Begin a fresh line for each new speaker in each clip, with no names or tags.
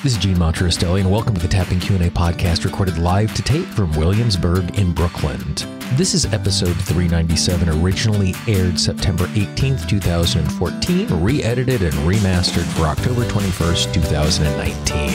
This is Gene Monterostelli, and welcome to the Tapping Q&A podcast recorded live to tape from Williamsburg in Brooklyn. This is episode 397, originally aired September 18th, 2014, re-edited and remastered for October 21st, 2019.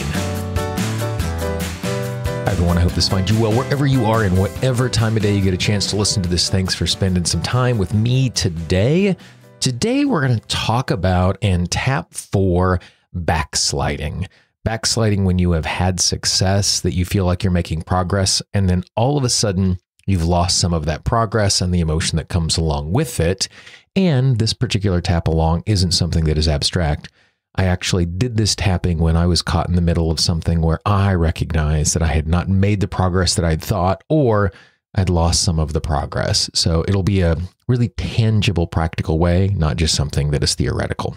Hi everyone, I hope this finds you well wherever you are and whatever time of day you get a chance to listen to this. Thanks for spending some time with me today. Today we're going to talk about and tap for backsliding. Backsliding when you have had success, that you feel like you're making progress, and then all of a sudden you've lost some of that progress and the emotion that comes along with it. And this particular tap along isn't something that is abstract. I actually did this tapping when I was caught in the middle of something where I recognized that I had not made the progress that I'd thought, or I'd lost some of the progress. So it'll be a really tangible, practical way, not just something that is theoretical.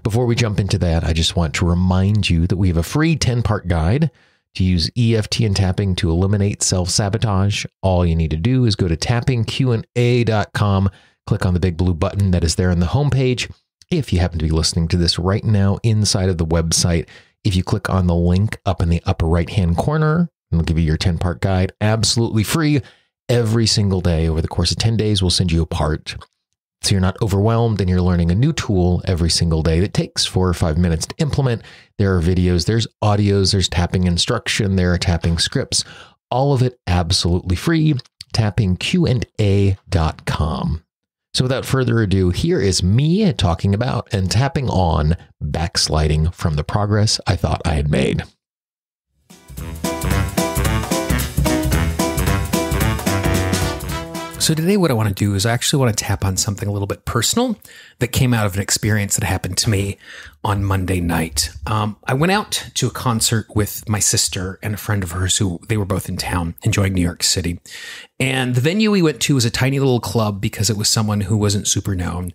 Before we jump into that, I just want to remind you that we have a free 10-part guide to use EFT and tapping to eliminate self-sabotage. All you need to do is go to tappingqa.com, click on the big blue button that is there on the homepage. If you happen to be listening to this right now inside of the website, if you click on the link up in the upper right-hand corner, it'll give you your 10-part guide, absolutely free. Every single day over the course of 10 days, we'll send you a part. So you're not overwhelmed and you're learning a new tool every single day that takes 4 or 5 minutes to implement. There are videos, there's audios, there's tapping instruction, there are tapping scripts, all of it absolutely free, tappingqa.com. So without further ado, here is me talking about and tapping on backsliding from the progress I thought I had made. So today what I want to do is I actually want to tap on something a little bit personal that came out of an experience that happened to me on Monday night. I went out to a concert with my sister and a friend of hers who they were both in town enjoying New York City. And the venue we went to was a tiny little club because it was someone who wasn't super known.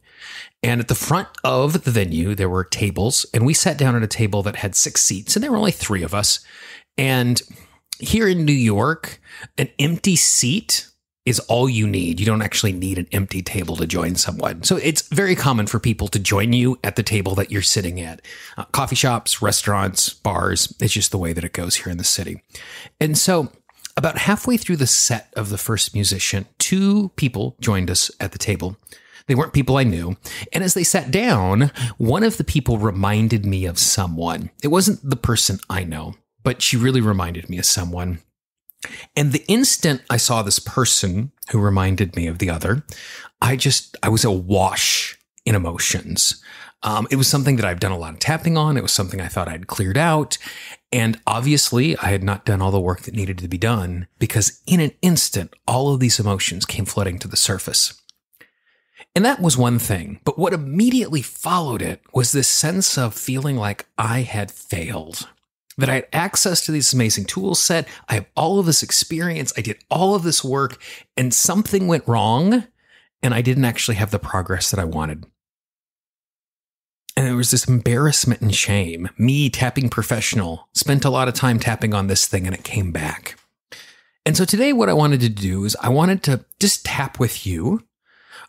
And at the front of the venue, there were tables, and we sat down at a table that had 6 seats, and there were only 3 of us. And here in New York, an empty seat is all you need. You don't actually need an empty table to join someone. So it's very common for people to join you at the table that you're sitting at. Coffee shops, restaurants, bars. It's just the way that it goes here in the city. And so about halfway through the set of the first musician, 2 people joined us at the table. They weren't people I knew. And as they sat down, one of the people reminded me of someone. It wasn't the person I know, but she really reminded me of someone. And the instant I saw this person who reminded me of the other, I was awash in emotions. It was something that I've done a lot of tapping on. It was something I thought I'd cleared out. And obviously I had not done all the work that needed to be done, because in an instant, all of these emotions came flooding to the surface. And that was one thing. But what immediately followed it was this sense of feeling like I had failed. That I had access to this amazing tool set. I have all of this experience. I did all of this work, and something went wrong, and I didn't actually have the progress that I wanted. And there was this embarrassment and shame. Me, tapping professional, spent a lot of time tapping on this thing, and it came back. And so today what I wanted to do is I wanted to just tap with you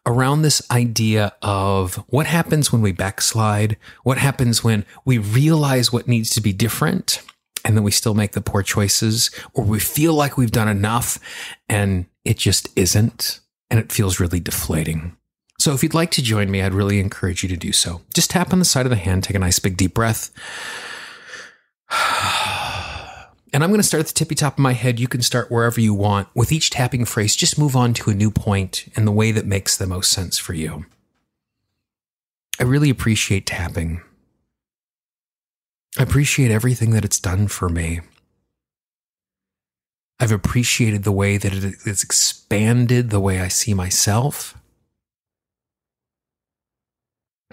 around this idea of what happens when we backslide, what happens when we realize what needs to be different, and then we still make the poor choices, or we feel like we've done enough and it just isn't, and it feels really deflating. So if you'd like to join me, I'd really encourage you to do so. Just tap on the side of the hand, take a nice big deep breath. And I'm going to start at the tippy top of my head. You can start wherever you want. With each tapping phrase, just move on to a new point in the way that makes the most sense for you. I really appreciate tapping. I appreciate everything that it's done for me. I've appreciated the way that it has expanded the way I see myself.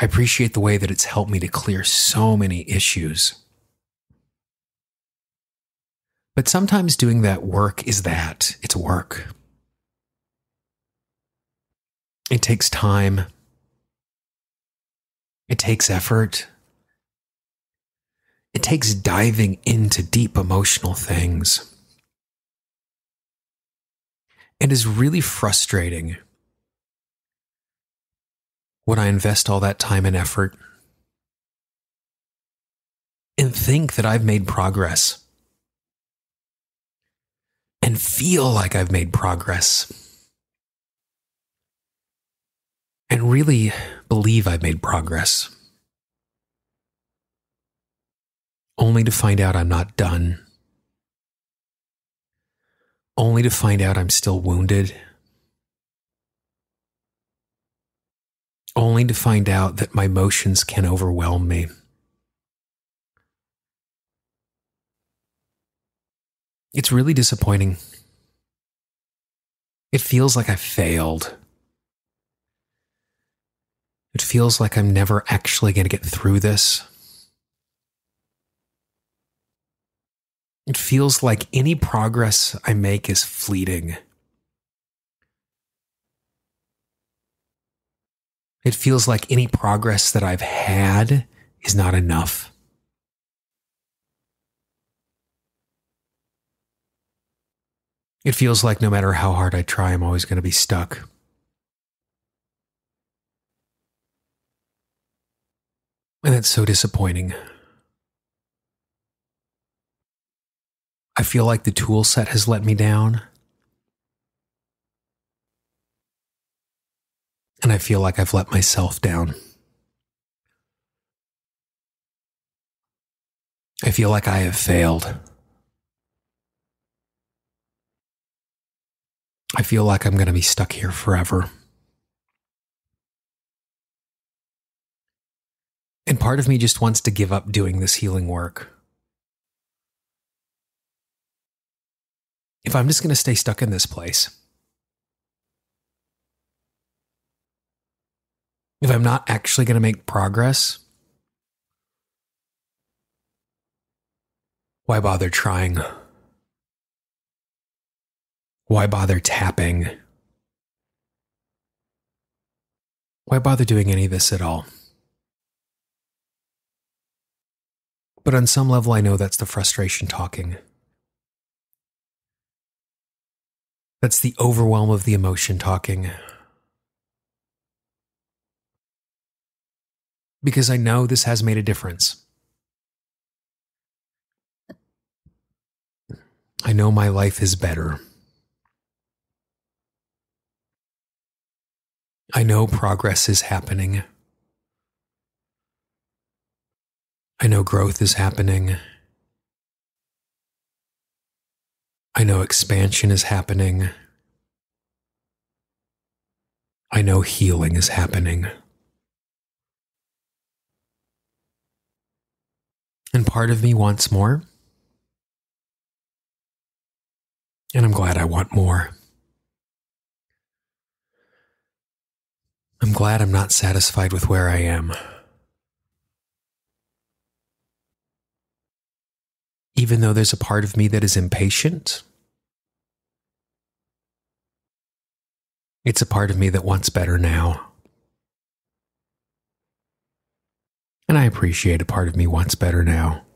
I appreciate the way that it's helped me to clear so many issues. But sometimes doing that work is that. It's work. It takes time. It takes effort. It takes diving into deep emotional things. It is really frustrating when I invest all that time and effort and think that I've made progress and feel like I've made progress and really believe I've made progress, only to find out I'm not done, only to find out I'm still wounded, only to find out that my emotions can overwhelm me. It's really disappointing. It feels like I failed. It feels like I'm never actually going to get through this. It feels like any progress I make is fleeting. It feels like any progress that I've had is not enough. It feels like no matter how hard I try, I'm always going to be stuck. And that's so disappointing. I feel like the tool set has let me down. And I feel like I've let myself down. I feel like I have failed. I feel like I'm going to be stuck here forever. And part of me just wants to give up doing this healing work. If I'm just going to stay stuck in this place, if I'm not actually going to make progress, why bother trying? Why bother tapping? Why bother doing any of this at all? But on some level, I know that's the frustration talking. That's the overwhelm of the emotion talking. Because I know this has made a difference. I know my life is better. I know progress is happening. I know growth is happening. I know expansion is happening. I know healing is happening. And part of me wants more. And I'm glad I want more. I'm glad I'm not satisfied with where I am. Even though there's a part of me that is impatient, it's a part of me that wants better now. And I appreciate a part of me wants better now.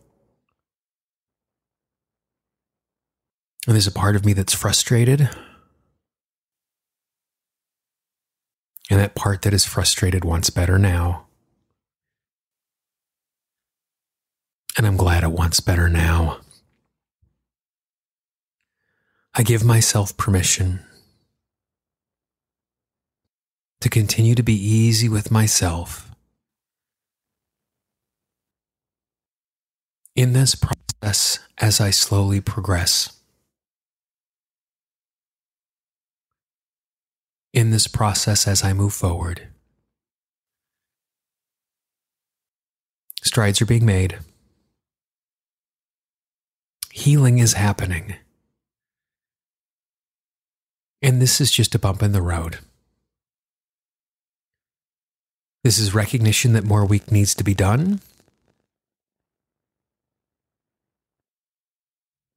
And there's a part of me that's frustrated. And that part that is frustrated wants better now. And I'm glad it wants better now. I give myself permission to continue to be easy with myself in this process as I slowly progress. In this process as I move forward. Strides are being made. Healing is happening. And this is just a bump in the road. This is recognition that more work needs to be done.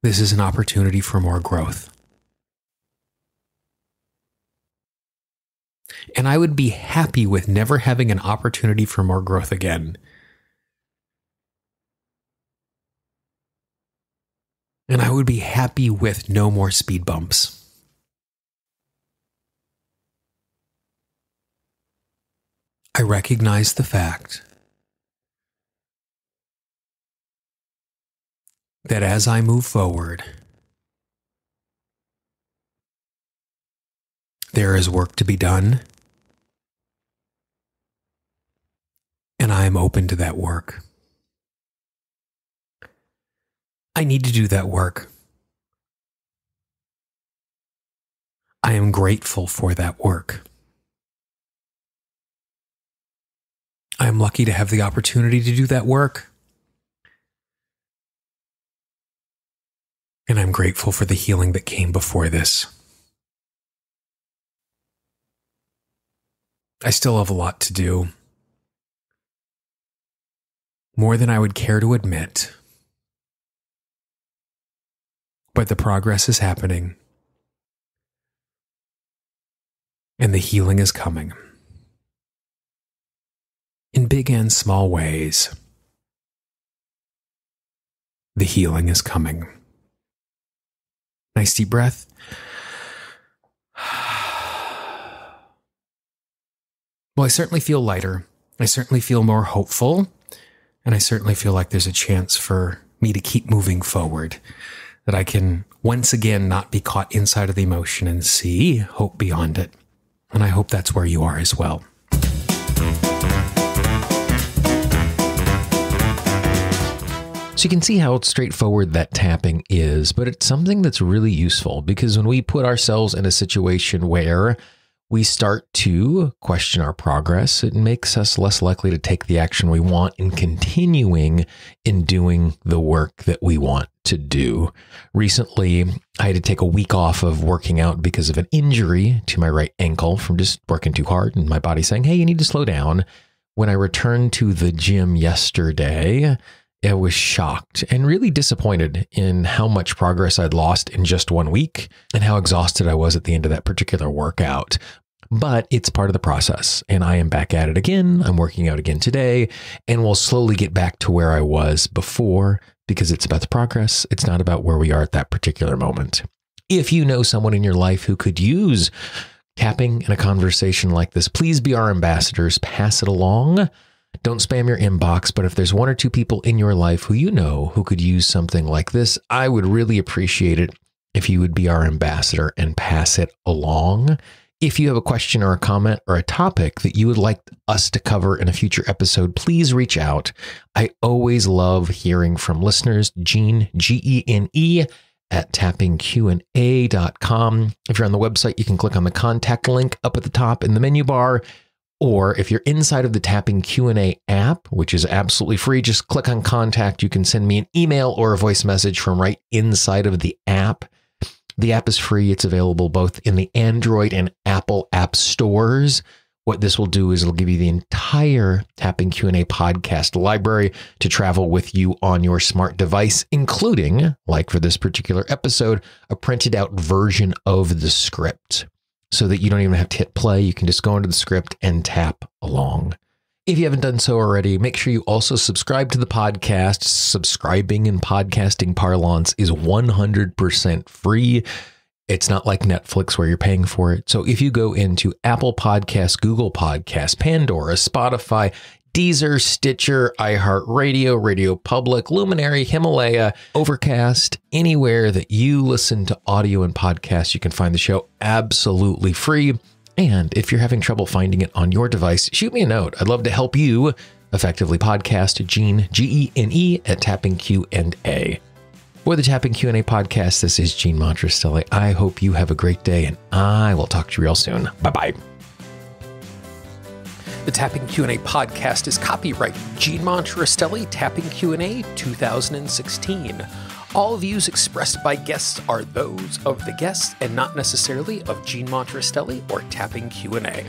This is an opportunity for more growth. And I would be happy with never having an opportunity for more growth again. And I would be happy with no more speed bumps. I recognize the fact that as I move forward, there is work to be done, and I am open to that work. I need to do that work. I am grateful for that work. I am lucky to have the opportunity to do that work. And I'm grateful for the healing that came before this. I still have a lot to do. More than I would care to admit. But the progress is happening. And the healing is coming. In big and small ways. The healing is coming. Nice deep breath. Well, I certainly feel lighter. I certainly feel more hopeful. And I certainly feel like there's a chance for me to keep moving forward. That I can once again not be caught inside of the emotion and see hope beyond it. And I hope that's where you are as well. So you can see how straightforward that tapping is, but it's something that's really useful because when we put ourselves in a situation where we start to question our progress, it makes us less likely to take the action we want in continuing in doing the work that we want to do. Recently, I had to take a week off of working out because of an injury to my right ankle from just working too hard and my body saying, hey, you need to slow down. When I returned to the gym yesterday, I was shocked and really disappointed in how much progress I'd lost in just 1 week and how exhausted I was at the end of that particular workout. But it's part of the process and I am back at it again. I'm working out again today and we'll slowly get back to where I was before because it's about the progress. It's not about where we are at that particular moment. If you know someone in your life who could use tapping in a conversation like this, please be our ambassadors. Pass it along. Don't spam your inbox, but if there's 1 or 2 people in your life who you know who could use something like this, I would really appreciate it if you would be our ambassador and pass it along. If you have a question or a comment or a topic that you would like us to cover in a future episode, please reach out. I always love hearing from listeners. Gene, Gene, at tappingqna.com. If you're on the website, you can click on the contact link up at the top in the menu bar. Or if you're inside of the Tapping Q&A app, which is absolutely free, just click on contact. You can send me an email or a voice message from right inside of the app. The app is free. It's available both in the Android and Apple app stores. What this will do is it'll give you the entire Tapping Q&A podcast library to travel with you on your smart device, including, like for this particular episode, a printed out version of the script. So that you don't even have to hit play. You can just go into the script and tap along. If you haven't done so already, make sure you also subscribe to the podcast. Subscribing in podcasting parlance is 100% free. It's not like Netflix where you're paying for it. So if you go into Apple Podcasts, Google Podcasts, Pandora, Spotify, Deezer, Stitcher, iHeartRadio, Radio Public, Luminary, Himalaya, Overcast, anywhere that you listen to audio and podcasts, you can find the show absolutely free. And if you're having trouble finding it on your device, shoot me a note. I'd love to help you effectively podcast. Gene, Gene, at Tapping Q&A. For the Tapping Q&A podcast, this is Gene Montrestelli. I hope you have a great day and I will talk to you real soon. Bye-bye. The Tapping Q&A podcast is copyright Gene Montrestelli, Tapping Q&A 2016. All views expressed by guests are those of the guests and not necessarily of Gene Montrestelli or Tapping Q&A.